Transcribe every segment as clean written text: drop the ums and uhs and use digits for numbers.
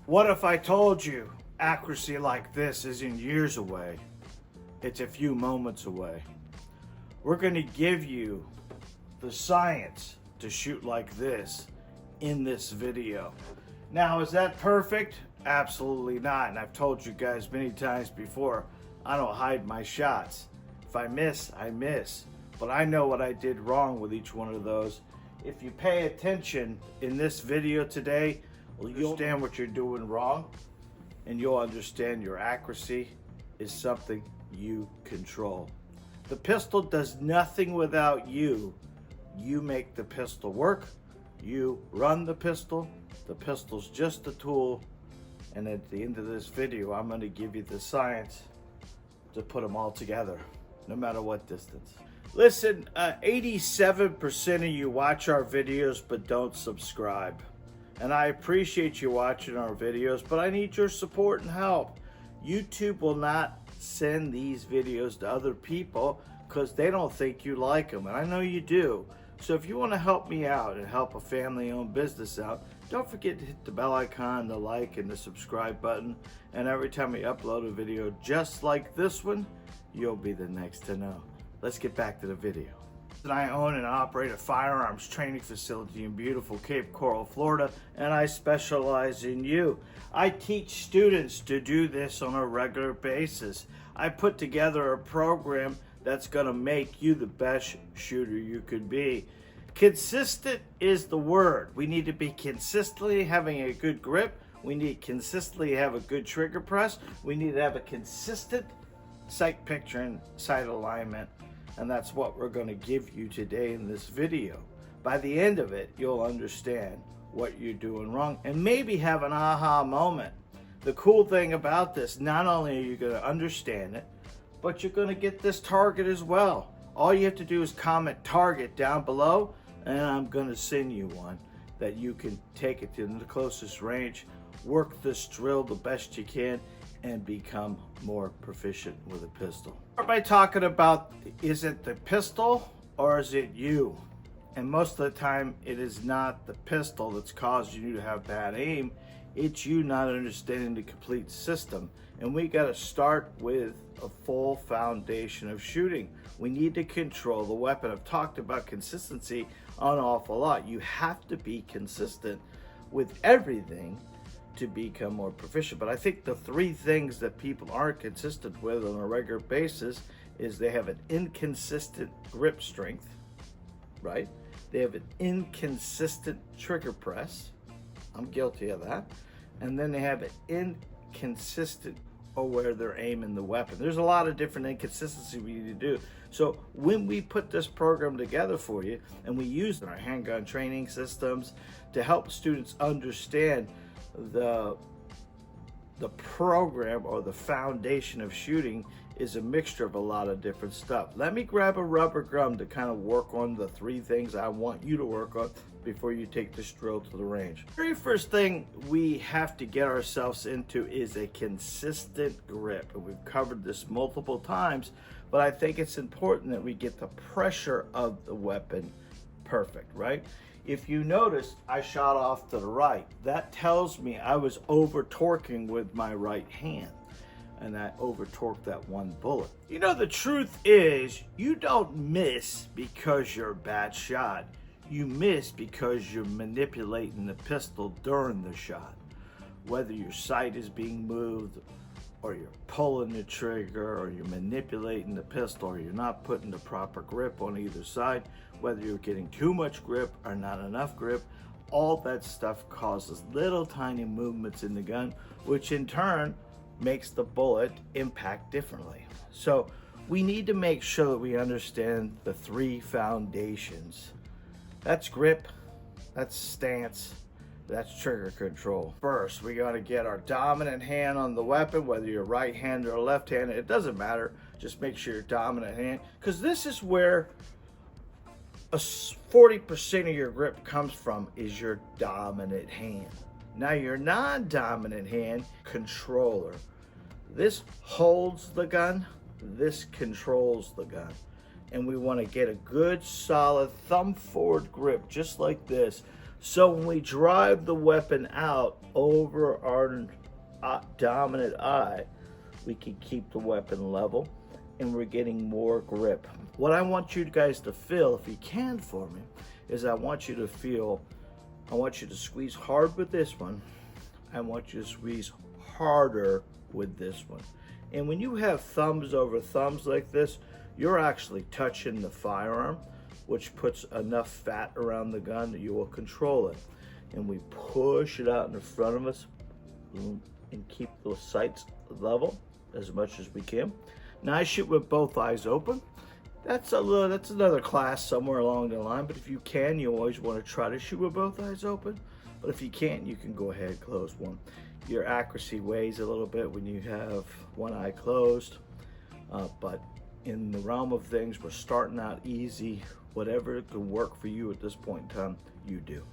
What if I told you accuracy like this isn't years away? It's a few moments away. We're going to give you the science to shoot like this in this video. Now, is that perfect? Absolutely not. And I've told you guys many times before, I don't hide my shots. If I miss, I miss. But I know what I did wrong with each one of those. If you pay attention in this video today, you'll understand what you're doing wrong, and you'll understand your accuracy is something you control. The pistol does nothing without you. You make the pistol work. You run the pistol's just a tool. And at the end of this video, I'm going to give you the science to put them all together, no matter what distance. Listen, 87% of you watch our videos but don't subscribe. And I appreciate you watching our videos, but I need your support and help. YouTube will not send these videos to other people because they don't think you like them, and I know you do. So if you want to help me out and help a family-owned business out, don't forget to hit the bell icon, the like, and the subscribe button. And every time we upload a video just like this one, you'll be the next to know. Let's get back to the video. I own and operate a firearms training facility in beautiful Cape Coral, Florida, and I specialize in you. I teach students to do this on a regular basis. I put together a program that's going to make you the best shooter you could be. Consistent is the word. We need to be consistently having a good grip. We need to consistently have a good trigger press. We need to have a consistent sight picture and sight alignment. And that's what we're going to give you today in this video. By the end of it, you'll understand what you're doing wrong and maybe have an aha moment. The cool thing about this, not only are you going to understand it, but you're going to get this target as well. All you have to do is comment target down below, and I'm going to send you one that you can take it to the closest range, work this drill the best you can, and become more proficient with a pistol. Start by talking about, is it the pistol or is it you? And most of the time it is not the pistol that's caused you to have bad aim. It's you not understanding the complete system. And we got to start with a full foundation of shooting. We need to control the weapon. I've talked about consistency an awful lot. You have to be consistent with everything to become more proficient. But I think the three things that people aren't consistent with on a regular basis is they have an inconsistent grip strength, right? They have an inconsistent trigger press. I'm guilty of that. And then they have an inconsistent where they're aiming the weapon. There's a lot of different inconsistency we need to do. So when we put this program together for you, and we use our handgun training systems to help students understand the program or the foundation of shooting is a mixture of a lot of different stuff. Let me grab a rubber gum to kind of work on the three things I want you to work on before you take this drill to the range. The very first thing we have to get ourselves into is a consistent grip. And we've covered this multiple times, but I think it's important that we get the pressure of the weapon perfect, right? If you notice, I shot off to the right. That tells me I was over-torquing with my right hand, and I over-torqued that one bullet. You know, the truth is, you don't miss because you're a bad shot. You miss because you're manipulating the pistol during the shot. Whether your sight is being moved, or you're pulling the trigger, or you're manipulating the pistol, or you're not putting the proper grip on either side, whether you're getting too much grip or not enough grip, all that stuff causes little tiny movements in the gun, which in turn makes the bullet impact differently. So we need to make sure that we understand the three foundations. That's grip, that's stance, that's trigger control. First, we got to get our dominant hand on the weapon, whether you're right-handed or left-handed, it doesn't matter. Just make sure your dominant hand, because this is where 40% of your grip comes from, is your dominant hand. Now your non-dominant hand, controller. This holds the gun, this controls the gun. And we want to get a good solid thumb forward grip just like this, So when we drive the weapon out over our dominant eye, we can keep the weapon level and we're getting more grip. What I want you guys to feel, if you can for me, is I want you to squeeze hard with this one. I want you to squeeze harder with this one. And when you have thumbs over thumbs like this, you're actually touching the firearm, which puts enough fat around the gun that you will control it. And we push it out in front of us and keep the sights level as much as we can. Now I shoot with both eyes open. That's another class somewhere along the line, but if you can, you always want to try to shoot with both eyes open. But if you can't, you can go ahead and close one. Your accuracy weighs a little bit when you have one eye closed, but in the realm of things, we're starting out easy. Whatever can work for you at this point in time, you do.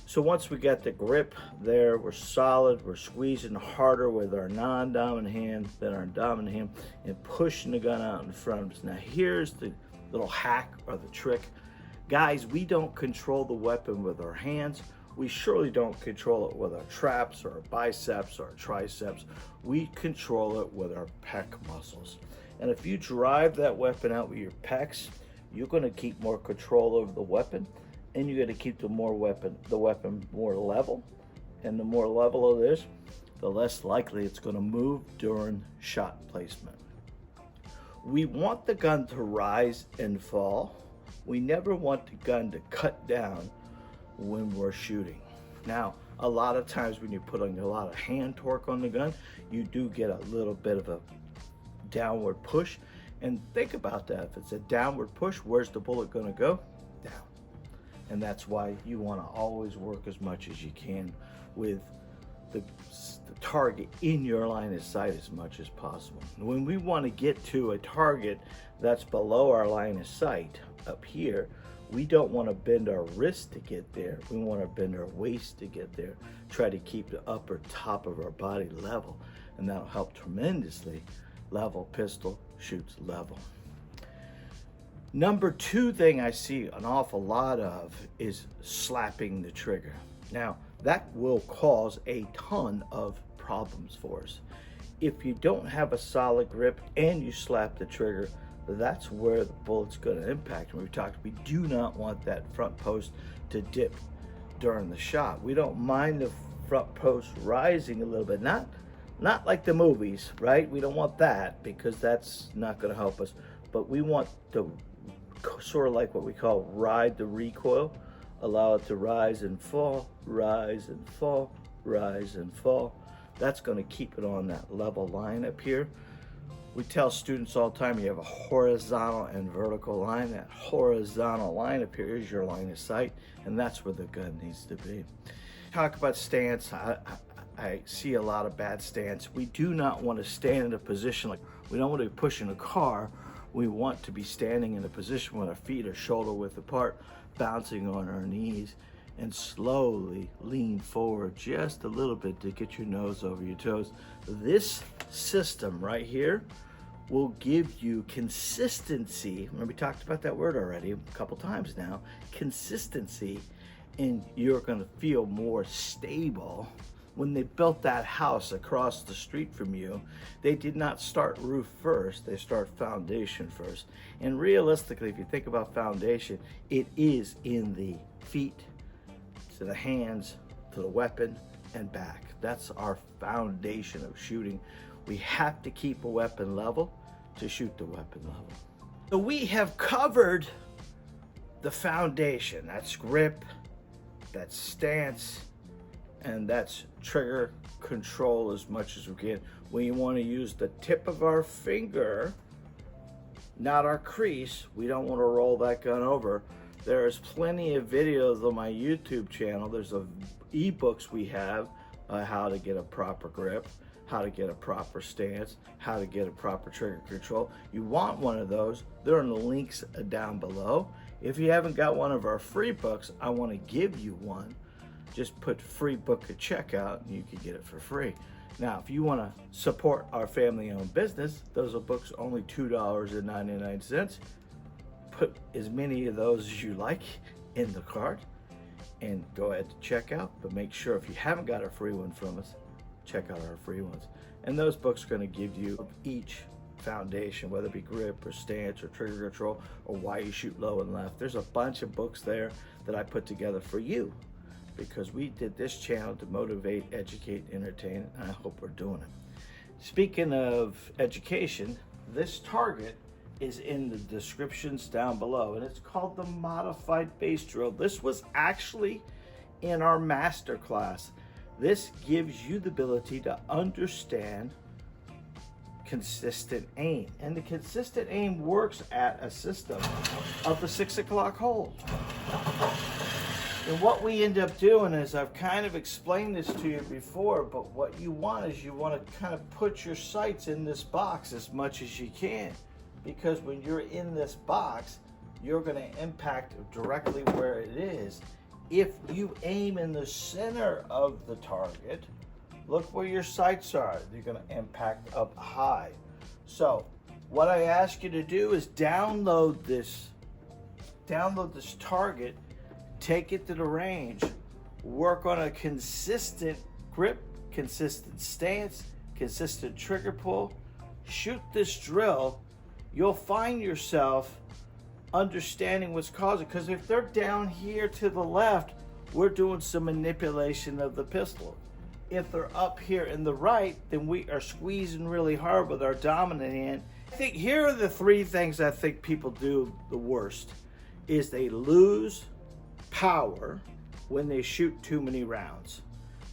So once we got the grip there, we're solid, we're squeezing harder with our non-dominant hand than our dominant hand and pushing the gun out in front of us. Now here's the little hack or the trick. Guys, we don't control the weapon with our hands. We surely don't control it with our traps or our biceps or our triceps. We control it with our pec muscles. And if you drive that weapon out with your pecs, you're gonna keep more control over the weapon, and you're going to keep the weapon more level. And the more level it is, the less likely it's going to move during shot placement. We want the gun to rise and fall. We never want the gun to cut down when we're shooting. Now, a lot of times when you put on a lot of hand torque on the gun, you do get a little bit of a downward push. And think about that. If it's a downward push, where's the bullet going to go? Down. And that's why you want to always work as much as you can with the target in your line of sight as much as possible. When we want to get to a target that's below our line of sight up here, we don't want to bend our wrist to get there. We want to bend our waist to get there. Try to keep the upper top of our body level, and that'll help tremendously. Level pistol shoots level. Number two thing I see an awful lot of is slapping the trigger. Now, that will cause a ton of problems for us. If you don't have a solid grip and you slap the trigger, that's where the bullet's going to impact. We do not want that front post to dip during the shot. We don't mind the front post rising a little bit, not like the movies, right? We don't want that because that's not going to help us, but we want to sort of like what we call ride the recoil, allow it to rise and fall, rise and fall, rise and fall. That's going to keep it on that level line up here. We tell students all the time, you have a horizontal and vertical line. That horizontal line up here is your line of sight, and that's where the gun needs to be. Talk about stance. I see a lot of bad stance. We do not want to stand in a position like we don't want to be pushing a car. We want to be standing in a position where our feet are shoulder width apart, bouncing on our knees, and slowly lean forward just a little bit to get your nose over your toes. This system right here will give you consistency. Remember, we talked about that word already a couple times now. Consistency, and you're going to feel more stable. When they built that house across the street from you, they did not start roof first, they start foundation first. And realistically, if you think about foundation, it is in the feet, to the hands, to the weapon, and back. That's our foundation of shooting. We have to keep a weapon level to shoot the weapon level. So we have covered the foundation. That's grip, that's stance, and that's trigger control as much as we can. We want to use the tip of our finger, not our crease. We don't want to roll that gun over. There's plenty of videos on my YouTube channel. There's ebooks we have how to get a proper grip, how to get a proper stance, how to get a proper trigger control. You want one of those, they're in the links down below. If you haven't got one of our free books, I want to give you one. Just put free book at checkout and you can get it for free. Now, if you want to support our family-owned business, those are books only $2.99. Put as many of those as you like in the cart, and go ahead to check out. But make sure if you haven't got a free one from us, check out our free ones. And those books are going to give you each foundation, whether it be grip or stance or trigger control or why you shoot low and left. There's a bunch of books there that I put together for you because we did this channel to motivate, educate, entertain, and I hope we're doing it. Speaking of education, this target is in the descriptions down below, and it's called the Modified Base Drill. This was actually in our master class. This gives you the ability to understand consistent aim. And the consistent aim works at a system of the 6 o'clock hole. And what we end up doing is, I've kind of explained this to you before, but what you want is you want to kind of put your sights in this box as much as you can. Because when you're in this box, you're going to impact directly where it is. If you aim in the center of the target, look where your sights are. You're going to impact up high. So what I ask you to do is download this target, take it to the range, work on a consistent grip, consistent stance, consistent trigger pull, shoot this drill. You'll find yourself understanding what's causing, because if they're down here to the left, we're doing some manipulation of the pistol. If they're up here in the right, then we are squeezing really hard with our dominant hand. I think here are the three things I think people do the worst, is they lose power when they shoot too many rounds.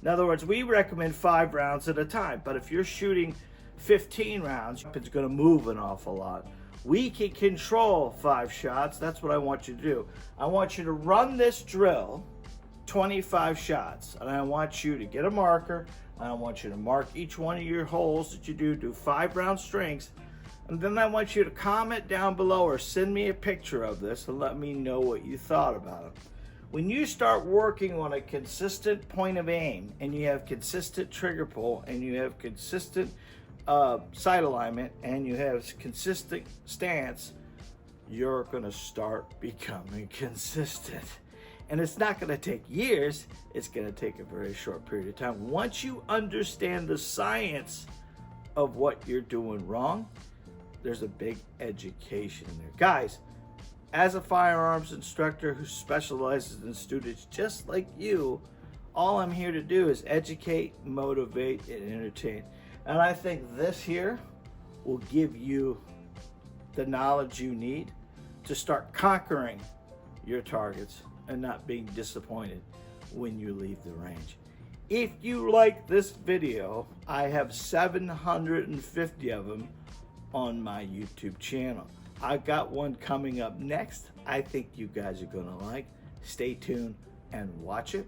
In other words, we recommend 5 rounds at a time, but if you're shooting 15 rounds, it's going to move an awful lot. We can control 5 shots. That's what I want you to do. I want you to run this drill 25 shots, and I want you to get a marker, and I want you to mark each one of your holes that you do 5 round strings, and then I want you to comment down below or send me a picture of this and let me know what you thought about it. When you start working on a consistent point of aim, and you have consistent trigger pull, and you have consistent sight alignment, and you have consistent stance, you're gonna start becoming consistent. And it's not gonna take years, it's gonna take a very short period of time. Once you understand the science of what you're doing wrong, there's a big education in there. Guys, as a firearms instructor who specializes in students just like you, all I'm here to do is educate, motivate, and entertain. And I think this here will give you the knowledge you need to start conquering your targets and not being disappointed when you leave the range. If you like this video, I have 750 of them on my YouTube channel. I've got one coming up next I think you guys are gonna like. Stay tuned and watch it.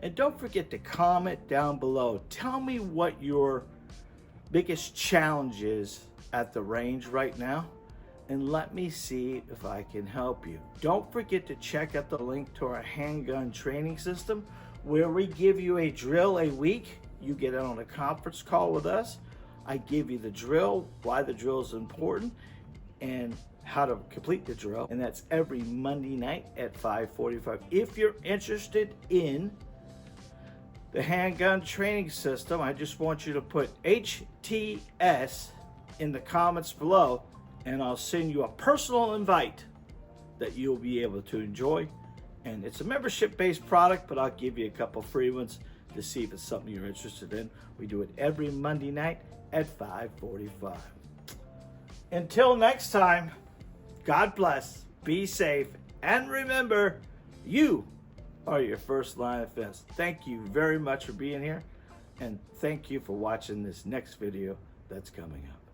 And don't forget to comment down below. Tell me what your biggest challenge is at the range right now, and let me see if I can help you. Don't forget to check out the link to our handgun training system, where we give you a drill a week. You get on a conference call with us. I give you the drill, why the drill is important, and how to complete the drill. And that's every Monday night at 5:45. If you're interested in the handgun training system, I just want you to put HTS in the comments below, and I'll send you a personal invite that you'll be able to enjoy. And it's a membership-based product, but I'll give you a couple free ones to see if it's something you're interested in. We do it every Monday night at 5:45. Until next time, God bless, be safe, and remember, you are your first line of defense. Thank you very much for being here, and thank you for watching this next video that's coming up.